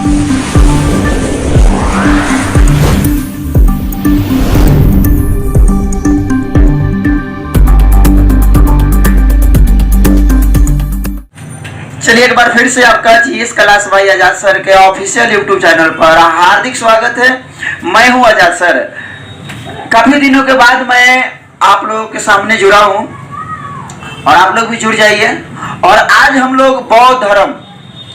चलिए एक बार फिर से आपका जीएस क्लास बाय आजाद सर के ऑफिशियल यूट्यूब चैनल पर हार्दिक स्वागत है। मैं हूं आजाद सर। काफी दिनों के बाद मैं आप लोगों के सामने जुड़ा हूं और आप लोग भी जुड़ जाइए। और आज हम लोग बौद्ध धर्म,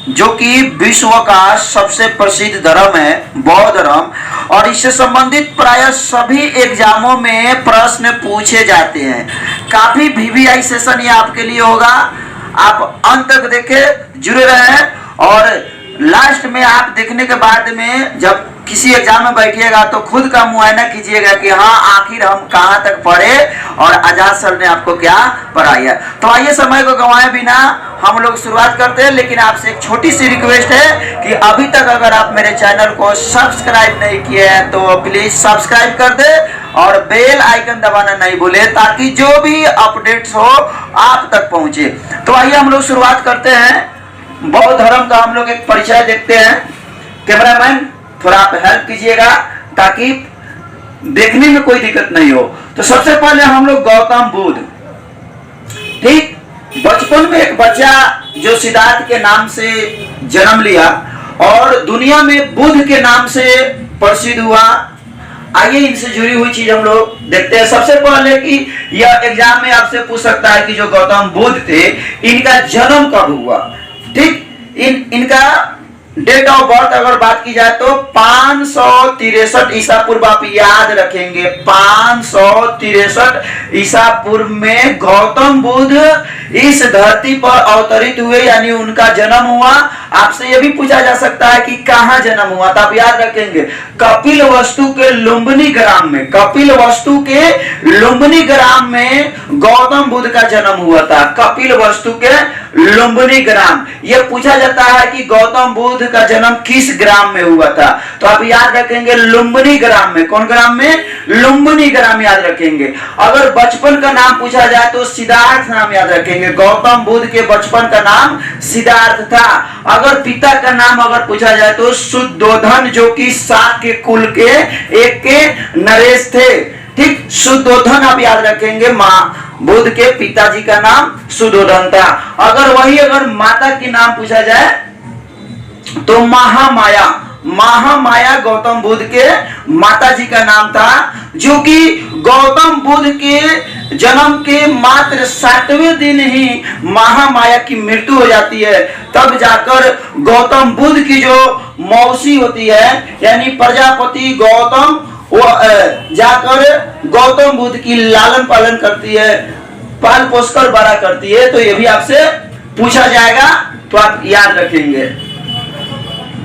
जो कि विश्व का सबसे प्रसिद्ध धर्म है, बौद्ध धर्म, और इससे संबंधित प्राय सभी एग्जामों में प्रश्न पूछे जाते हैं। काफी वीवीआई सेशन ये आपके लिए होगा। आप अंत तक देखे, जुड़े रहे, और लास्ट में आप देखने के बाद में जब किसी एग्जाम में बैठिएगा तो खुद का मुआयना कीजिएगा कि हाँ आखिर हम कहाँ तक पढ़े और आजाद सर ने आपको क्या पढ़ाया। तो आइए समय को गंवाए बिना हम लोग शुरुआत करते हैं। लेकिन आपसे एक छोटी सी रिक्वेस्ट है कि अभी तक अगर आप मेरे चैनल को सब्सक्राइब नहीं किए हैं तो प्लीज सब्सक्राइब कर दे और बेल आइकन दबाना नहीं भूले, ताकि जो भी अपडेट्स हो आप तक पहुंचे। तो आइए हम लोग शुरुआत करते हैं। बौद्ध धर्म का हम लोग एक परिचय देखते हैं। कैमरामैन थोड़ा आप हेल्प कीजिएगा ताकि देखने में कोई दिक्कत नहीं हो। तो सबसे पहले हम लोग गौतम बुद्ध, ठीक, बचपन में एक बच्चा जो सिद्धार्थ के नाम से जन्म लिया और दुनिया में बुद्ध के नाम से प्रसिद्ध हुआ। आइए इनसे जुड़ी हुई चीज हम लोग देखते हैं। सबसे पहले कि यह एग्जाम में आपसे पूछ सकता है कि जो गौतम बुद्ध थे इनका जन्म कब हुआ, ठीक। इनका डेट ऑफ बर्थ अगर बात की जाए तो 563 ईसा पूर्व, आप याद रखेंगे 563 ईसा पूर्व में गौतम बुद्ध इस धरती पर अवतरित हुए, यानी उनका जन्म हुआ। आपसे यह भी पूछा जा सकता है कि कहां जन्म हुआ, तो आप याद रखेंगे कपिलवस्तु के लुम्बिनी ग्राम में। कपिलवस्तु के लुम्बिनी ग्राम में गौतम बुद्ध का जन्म हुआ था। कपिलवस्तु के लुम्बिनी ग्राम। यह पूछा जाता है कि गौतम बुद्ध का जन्म किस ग्राम में हुआ था, तो आप याद रखेंगे लुम्बिनी ग्राम में। कौन ग्राम में? लुम्बिनी ग्राम याद रखेंगे। अगर बचपन का नाम पूछा जाए तो सिद्धार्थ नाम याद रखेंगे। गौतम बुद्ध के बचपन का नाम सिद्धार्थ था। अगर पिता का नाम अगर पूछा जाए तो शुद्धोधन, जो कि शाक्य कुल के एक के नरेश थे, ठीक। शुद्धोधन आप याद रखेंगे। माँ बुद्ध के पिताजी का नाम शुद्धोधन था। अगर माता के नाम पूछा जाए तो महामाया। महामाया गौतम बुद्ध के माता जी का नाम था, जो कि गौतम बुद्ध के जन्म के मात्र 7वें दिन ही महामाया की मृत्यु हो जाती है। तब जाकर गौतम बुद्ध की जो मौसी होती है, यानी प्रजापति गौतम, वो जाकर गौतम बुद्ध की लालन पालन करती है, पाल पोषकर बड़ा करती है। तो ये भी आपसे पूछा जाएगा, तो आप याद रखेंगे।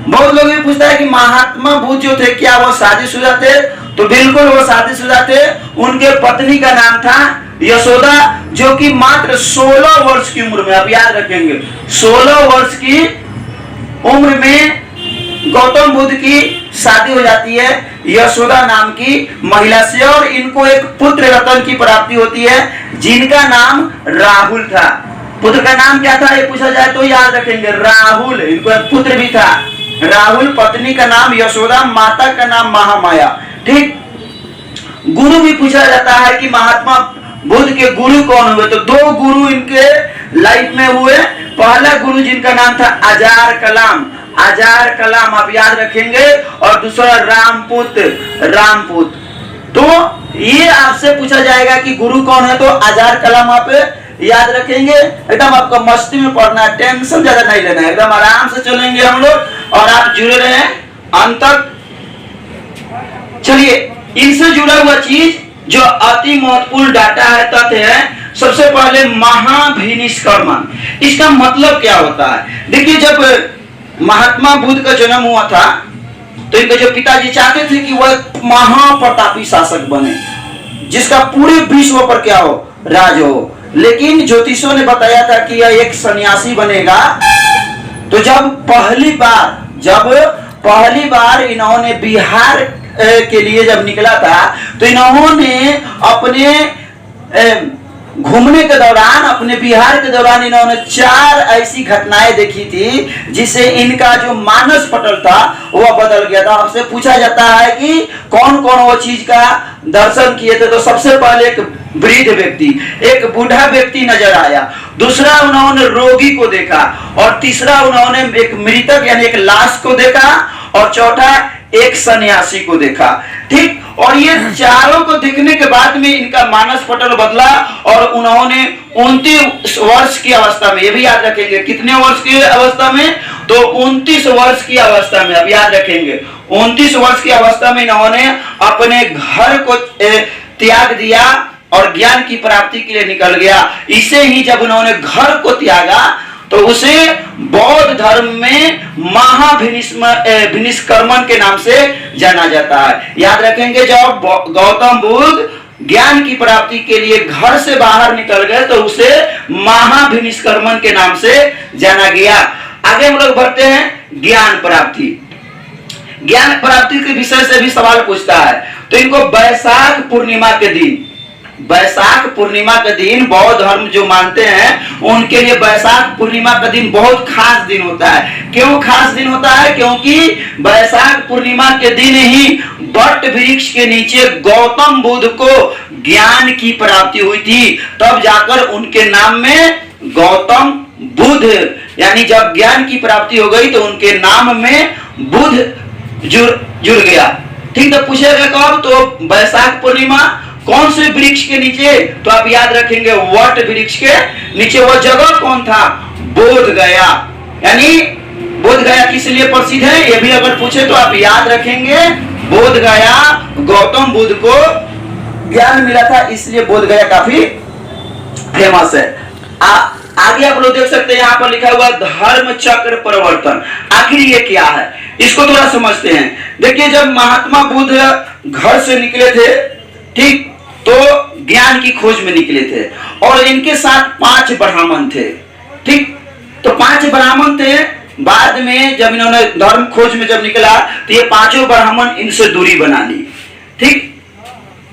बहुत लोग ये पूछता है कि महात्मा बुद्ध जो थे क्या वो शादीशुदा थे, तो बिल्कुल वो शादीशुदा थे। उनके पत्नी का नाम था यशोदा, जो कि मात्र 16 वर्ष की उम्र में, आप याद रखेंगे 16 वर्ष की उम्र में गौतम बुद्ध की शादी हो जाती है यशोदा नाम की महिला से, और इनको एक पुत्र रत्न की प्राप्ति होती है जिनका नाम राहुल था। पुत्र का नाम क्या था ये पूछा जाए तो याद रखेंगे राहुल। इनको एक पुत्र भी था राहुल, पत्नी का नाम यशोदा, माता का नाम महामाया, ठीक। गुरु भी पूछा जाता है कि महात्मा बुद्ध के गुरु कौन हुए, तो 2 गुरु इनके लाइफ में हुए। पहला गुरु जिनका नाम था आजार कलाम, आजार कलाम आप याद रखेंगे, और दूसरा रामपुत। तो ये आपसे पूछा जाएगा कि गुरु कौन है, तो आजार कलाम आप याद रखेंगे। एकदम आपको मस्ती में पढ़ना है, टेंशन ज्यादा नहीं लेना है, एकदम आराम से चलेंगे हम लोग, और आप जुड़े रहे अंत तक। चलिए इनसे जुड़ा हुआ चीज जो अति महत्वपूर्ण डाटा है, तथ्य है। सबसे पहले महाभिनिष्क्रमण, इसका मतलब क्या होता है? देखिए, जब महात्मा बुद्ध का जन्म हुआ था तो इनके जो पिताजी चाहते थे कि वह महाप्रतापी शासक बने, जिसका पूरे विश्व पर क्या हो, राज हो। लेकिन ज्योतिषों ने बताया था कि यह एक सन्यासी बनेगा। तो जब पहली बार इन्होंने बिहार के लिए जब निकला था, तो इन्होंने अपने घूमने के दौरान, अपने बिहार के दौरान इन्होंने 4 ऐसी घटनाएं देखी थी जिससे इनका जो मानस पटल था वह बदल गया था। आपसे पूछा जाता है कि कौन कौन वो चीज का दर्शन किए थे, तो सबसे पहले एक वृद्ध व्यक्ति, एक बूढ़ा व्यक्ति नजर आया, दूसरा उन्होंने रोगी को देखा, और तीसरा उन्होंने एक मृतक यानी एक लाश को देखा, और चौथा एक सन्यासी को देखा। ठीक, और ये चारों को देखने के बाद में इनका मानस पटल बदला और उन्होंने 29 वर्ष की अवस्था में, ये भी याद रखेंगे, कितने वर्ष की अवस्था में, तो 29 वर्ष की अवस्था में, अब याद रखेंगे 29 वर्ष की अवस्था में इन्होंने अपने घर को त्याग दिया और ज्ञान की प्राप्ति के लिए निकल गया। इसे ही जब उन्होंने घर को त्यागा तो उसे बौद्ध धर्म में महाभिनिष्क्रमण के नाम से जाना जाता है। याद रखेंगे, जब गौतम बुद्ध ज्ञान की प्राप्ति के लिए घर से बाहर निकल गए तो उसे महाभिनिष्क्रमण के नाम से जाना गया। आगे हम लोग बढ़ते हैं ज्ञान प्राप्ति। ज्ञान प्राप्ति के विषय से भी सवाल पूछता है, तो इनको वैशाख पूर्णिमा के दिन, वैशाख पूर्णिमा के दिन बौद्ध धर्म जो मानते हैं उनके लिए वैशाख पूर्णिमा का दिन बहुत खास दिन होता है। क्यों खास दिन होता है? क्योंकि वैशाख पूर्णिमा के दिन ही वट वृक्ष के नीचे गौतम बुद्ध को ज्ञान की प्राप्ति हुई थी, तब जाकर उनके नाम में गौतम बुद्ध, यानी जब ज्ञान की प्राप्ति हो गई तो उनके नाम में बुद्ध जुड़ गया। ठीक, तो पूछेगा कब? तो वैशाख पूर्णिमा। कौन से वृक्ष के नीचे? तो आप याद रखेंगे वट वृक्ष के नीचे। वह जगह कौन था? बोध गया। यानी बोध गया किस लिए प्रसिद्ध है, ये भी अगर पूछे तो आप याद रखेंगे, बोध गया गौतम बुद्ध को ज्ञान मिला था, इसलिए बोध गया काफी फेमस है। आगे आप लोग देख सकते हैं, यहाँ पर लिखा हुआ धर्म चक्र परिवर्तन। आखिर ये क्या है, इसको थोड़ा समझते हैं। देखिए, जब महात्मा बुद्ध घर से निकले थे, ठीक, तो ज्ञान की खोज में निकले थे, और इनके साथ 5 ब्राह्मण थे। ठीक, तो 5 ब्राह्मण थे। बाद में जब इन्होंने धर्म खोज में जब निकला तो ये 5 ब्राह्मण इनसे दूरी बना ली। ठीक,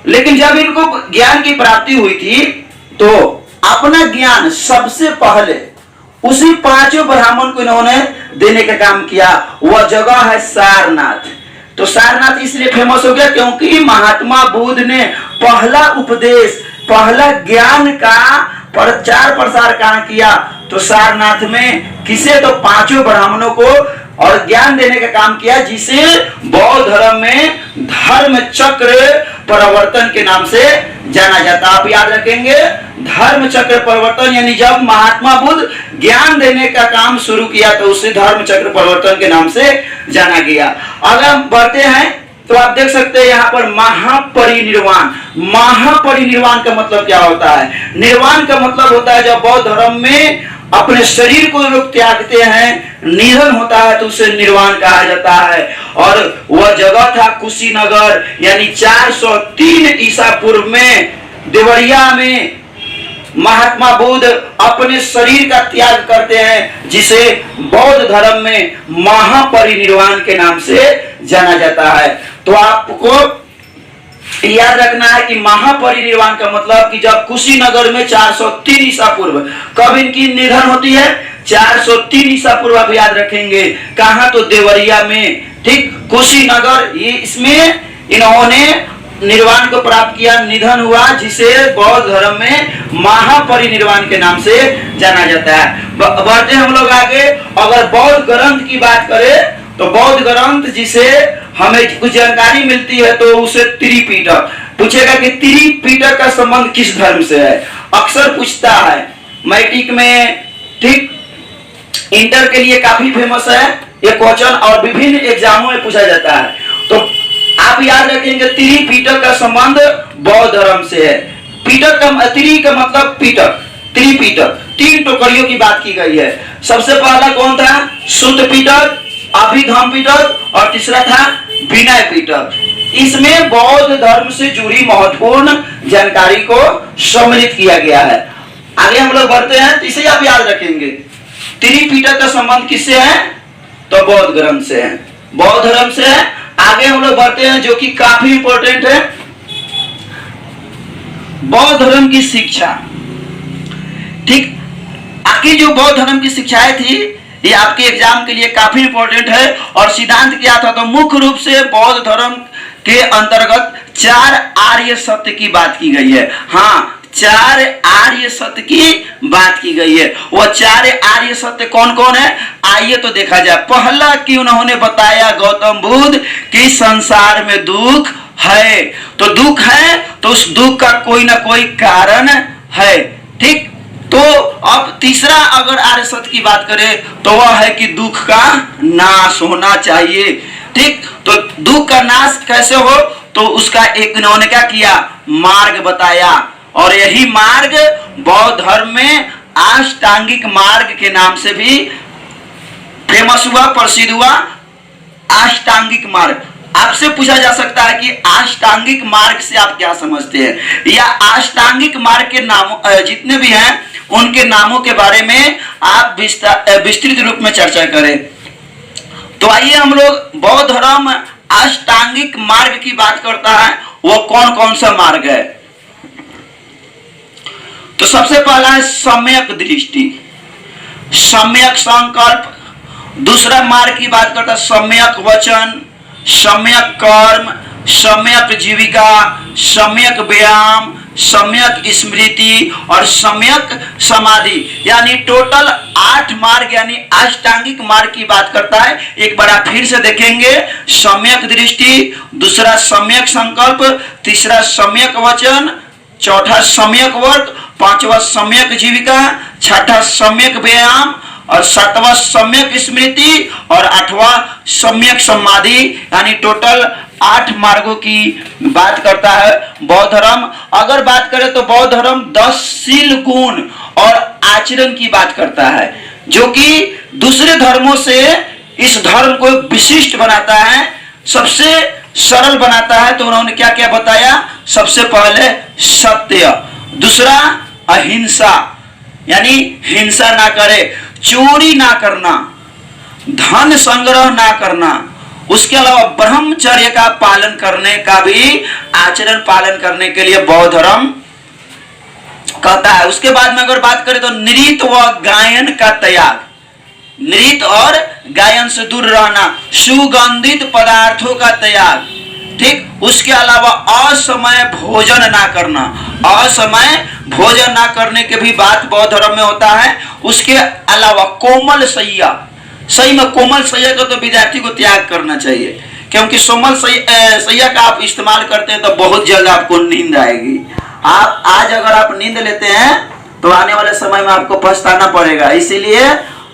लेकिन जब इनको ज्ञान की प्राप्ति हुई थी तो अपना ज्ञान सबसे पहले उसी 5 ब्राह्मण को इन्होंने देने का काम किया। वह जगह है सारनाथ। तो सारनाथ इसलिए फेमस हो गया क्योंकि महात्मा बुद्ध ने पहला उपदेश, पहला ज्ञान का प्रचार प्रसार कहाँ किया? तो सारनाथ में। किसे? तो 5 ब्राह्मणों को, और ज्ञान देने का काम किया, जिसे बौद्ध धर्म में धर्म चक्र परिवर्तन के नाम से जाना जाता। आप याद रखेंगे, धर्म चक्र परिवर्तन, यानी जब महात्मा बुद्ध ज्ञान देने का काम शुरू किया तो उसे धर्म चक्र परिवर्तन के नाम से जाना गया। अगर हम बढ़ते हैं तो आप देख सकते हैं यहाँ पर महापरिनिर्वाण। महापरिनिर्वाण का मतलब क्या होता है? निर्वाण का मतलब होता है जब बौद्ध धर्म में अपने शरीर को लोग त्यागते हैं, निधन होता है, तो उसे निर्वाण कहा जाता है। और वह जगह था कुशीनगर, यानी 403 ईसा पूर्व में देवरिया में महात्मा बुद्ध अपने शरीर का त्याग करते हैं, जिसे बौद्ध धर्म में महापरिनिर्वाण के नाम से जाना जाता है। तो आपको याद रखना है कि महापरिनिर्वाण का मतलब कि जब कुशीनगर में 403 ईसा पूर्व, कब इनकी निधन होती है? 403 ईसा पूर्व। आप याद रखेंगे कहां? तो देवरिया में। ठीक, कुशीनगर, ये इसमें इन्होंने निर्वाण को प्राप्त किया, निधन हुआ, जिसे बौद्ध धर्म में महापरिनिर्वाण के नाम से जाना जाता है। बढ़ते हम लोग आगे। अगर बौद्ध ग्रंथ की बात करें तो बौद्ध ग्रंथ जिसे हमें कुछ जानकारी मिलती है तो उसे त्रिपिटक। पूछेगा कि त्रिपिटक का संबंध किस धर्म से है? अक्सर पूछता है मैट्रिक में। ठीक, इंटर के लिए काफी फेमस है ये क्वेश्चन, और विभिन्न एग्जामों में पूछा जाता है। तो आप याद रखेंगे त्रिपिटक का संबंध बौद्ध धर्म से है। पिटक का, त्रि का मतलब पिटक, त्रिपिटक, 3 टोकरियों की बात की गई है। सबसे पहला कौन था? सुत्त पिटक, अभिधम्म पिटक, और तीसरा था विनय पिटक। इसमें बौद्ध धर्म से जुड़ी महत्वपूर्ण जानकारी को सम्मिलित किया गया है। आगे हम लोग बढ़ते हैं, इसे आप याद रखेंगे। त्रिपिटक का संबंध किससे है? तो बौद्ध ग्रंथ से है, बौद्ध धर्म से है। आगे हम लोग बढ़ते हैं, जो कि काफी इंपॉर्टेंट है, बौद्ध धर्म की शिक्षा। ठीक, आखिर जो बौद्ध धर्म की शिक्षाएं थी ये आपके एग्जाम के लिए काफी इंपॉर्टेंट है। और सिद्धांत क्या था, तो मुख्य रूप से बौद्ध धर्म के अंतर्गत 4 आर्य सत्य की बात की गई है। हाँ, 4 आर्य सत्य की बात की गई है। वो 4 आर्य सत्य कौन कौन है, आइए तो देखा जाए। पहला कि उन्होंने बताया गौतम बुद्ध कि संसार में दुख है, तो दुख है तो उस दुख का कोई ना कोई कारण है। ठीक, तो अब तीसरा अगर आर्य सत्य की बात करें तो वह है कि दुख का नाश होना चाहिए। ठीक, तो दुख का नाश कैसे हो, तो उसका एक इन्होंने क्या किया, मार्ग बताया। और यही मार्ग बौद्ध धर्म में अष्टांगिक मार्ग के नाम से भी फेमस हुआ, प्रसिद्ध हुआ। अष्टांगिक मार्ग, आपसे पूछा जा सकता है कि अष्टांगिक मार्ग से आप क्या समझते हैं, या अष्टांगिक मार्ग के नाम जितने भी हैं उनके नामों के बारे में आप विस्तृत रूप में चर्चा करें। तो आइए हम लोग बौद्ध धर्म अष्टांगिक मार्ग की बात करता है, वो कौन कौन सा मार्ग है। तो सबसे पहला है सम्यक दृष्टि, सम्यक संकल्प। दूसरा मार्ग की बात करता है सम्यक वचन, सम्यक कर्म, सम्यक जीविका, सम्यक व्यायाम, सम्यक स्मृति और सम्यक समाधि। यानी टोटल 8 मार्ग यानी अष्टांगिक मार्ग की बात करता है। एक बार आप फिर से देखेंगे, सम्यक दृष्टि, दूसरा सम्यक संकल्प, तीसरा सम्यक वचन, चौथा सम्यक वर्त, पांचवा सम्यक जीविका, छठा सम्यक व्यायाम और सातवां सम्यक स्मृति और आठवां सम्यक समाधि। यानी टोटल 8 मार्गों की बात करता है बौद्ध धर्म। अगर बात करें तो बौद्ध धर्म 10 शील गुण और आचरण की बात करता है, जो कि दूसरे धर्मों से इस धर्म को विशिष्ट बनाता है, सबसे सरल बनाता है। तो उन्होंने क्या क्या बताया, सबसे पहले सत्य, दूसरा अहिंसा यानी हिंसा ना करे, चोरी ना करना, धन संग्रह ना करना, उसके अलावा ब्रह्मचर्य का पालन करने का भी आचरण पालन करने के लिए बौद्ध धर्म कहता है। उसके बाद में अगर बात करें तो नृत्य व गायन का त्याग, नृत्य और गायन से दूर रहना, सुगंधित पदार्थों का त्याग। ठीक, उसके अलावा असमय भोजन ना करना, असमय भोजन ना करने के भी बात बौद्ध धर्म में होता है। उसके अलावा कोमल शैया, सही में कोमल शैया का तो विद्यार्थी को त्याग करना चाहिए, क्योंकि कोमल शैया का आप इस्तेमाल करते हैं तो बहुत जल्द आपको नींद आएगी। आप आज अगर आप नींद लेते हैं तो आने वाले समय में आपको पछताना पड़ेगा, इसीलिए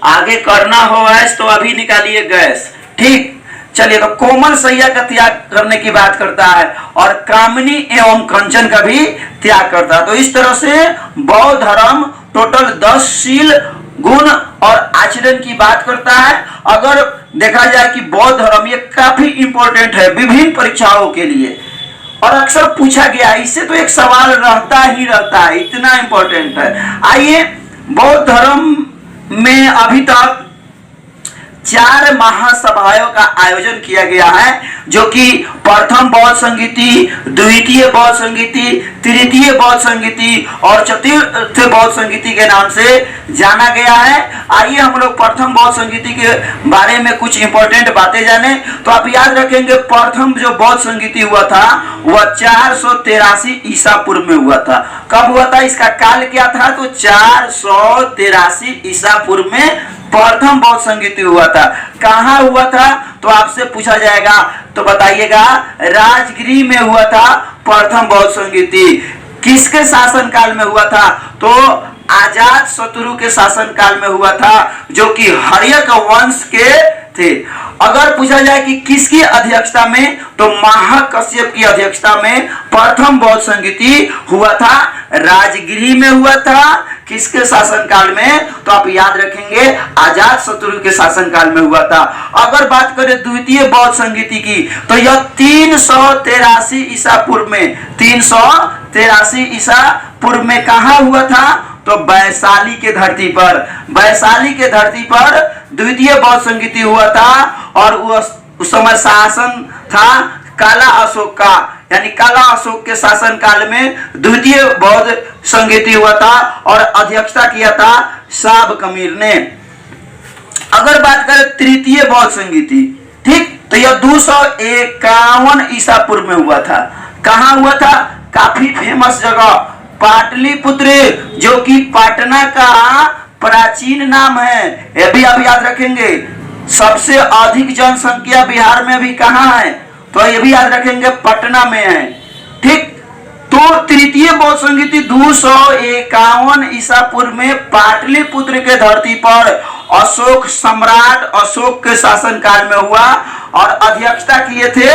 आगे करना हो ऐस तो अभी निकालिए गैस। ठीक, चलिए, तो कोमल शैया का त्याग करने की बात करता है और कामनी एवं कंचन का भी त्याग करता है। तो इस तरह से बौद्ध धर्म टोटल 10 शील गुण और आचरण की बात करता है। अगर देखा जाए कि बौद्ध धर्म ये काफी इंपॉर्टेंट है विभिन्न परीक्षाओं के लिए, और अक्सर पूछा गया, इससे तो एक सवाल रहता ही रहता है, इतना इंपॉर्टेंट है। आइए, बौद्ध धर्म में अभी तक 4 महासभाओं का आयोजन किया गया है, जो कि प्रथम बौद्ध संगीति, द्वितीय बौद्ध संगीति, तृतीय बौद्ध संगीति और चतुर्थ बौद्ध संगीति के नाम से जाना गया है। आइए हम लोग प्रथम बौद्ध संगीति के बारे में कुछ इंपॉर्टेंट बातें जाने। तो आप याद रखेंगे, प्रथम जो बौद्ध संगीति हुआ था वह 483 ईसा पूर्व में हुआ था। कब हुआ था, इसका काल क्या था, तो 483 ईसा पूर्व में प्रथम बौद्ध संगीति हुआ था। कहाँ हुआ था, तो आपसे पूछा जाएगा तो बताइएगा, राजगृह में हुआ था प्रथम बौद्ध संगीति। किसके शासन काल में हुआ था, तो अजात शत्रु के शासन काल में हुआ था, जो कि हर्यक वंश के थे। अगर पूछा जाए कि किसकी अध्यक्षता में, तो महाकश्यप की अध्यक्षता में प्रथम बौद्ध संगीति हुआ था, राजगृह में हुआ था। किसके शासन काल में, तो आप याद रखेंगे अजात शत्रु के शासन काल में हुआ था। अगर बात करें द्वितीय बौद्ध संगीति की, तो यह 383 ईसा पूर्व में, 383 ईसा पूर्व में कहाँ हुआ था, तो वैशाली के धरती पर, वैशाली के धरती पर द्वितीय बौद्ध संगीति हुआ था। और उस समय शासन था काला अशोक का, यानी काला अशोक के शासन काल में द्वितीय बौद्ध संगीति हुआ था और अध्यक्षता किया था साब कमीर ने। अगर बात करें तृतीय बौद्ध संगीति, ठीक, तो यह 251 ईसा पूर्व में हुआ था। कहां हुआ था? काफी फेमस जगह पाटलिपुत्र, जो कि पटना का प्राचीन नाम है। यह भी आप याद रखेंगे। सबसे अधिक जनसंख्या बिहार में भी कहां है? तो ये भी याद रखेंगे, पटना में है। ठीक, तो तृतीय बौद्ध संगीति 251 ईसा पूर्व में पाटलिपुत्र के धरती पर अशोक सम्राट अशोक के शासन काल में हुआ और अध्यक्षता किए थे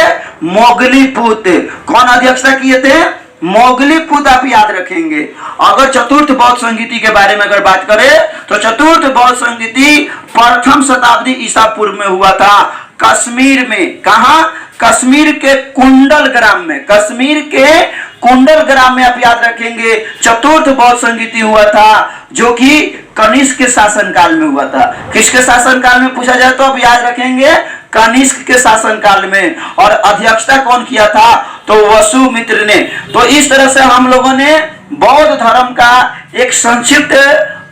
मोगलीपुत्र। कौन अध्यक्षता किए थे? मोगलीपुत्र। आप याद रखेंगे। अगर चतुर्थ बौद्ध संगीति के बारे में अगर बात करें तो चतुर्थ बौद्ध संगीति प्रथम शताब्दी ईसा पूर्व में हुआ था कश्मीर में। कहा? कश्मीर के कुंडल ग्राम में। कश्मीर के कुंडल ग्राम में आप याद रखेंगे चतुर्थ बौद्ध संगीति हुआ था, जो कि कनिष्क के शासन काल में हुआ था। किसके शासन काल में पूछा जाए तो आप याद रखेंगे कनिष्क के शासन काल में। और अध्यक्षता कौन किया था? तो वसुमित्र ने। तो इस तरह से हम लोगों ने बौद्ध धर्म का एक संक्षिप्त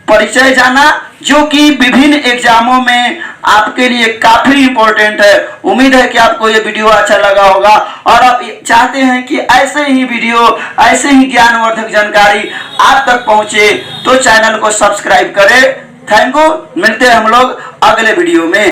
परिचय जाना, जो कि विभिन्न एग्जामों में आपके लिए काफी इंपॉर्टेंट है। उम्मीद है कि आपको ये वीडियो अच्छा लगा होगा और आप चाहते हैं कि ऐसे ही वीडियो, ऐसे ही ज्ञानवर्धक जानकारी आप तक पहुंचे तो चैनल को सब्सक्राइब करें। Thank you. मिलते हैं हम लोग अगले वीडियो में।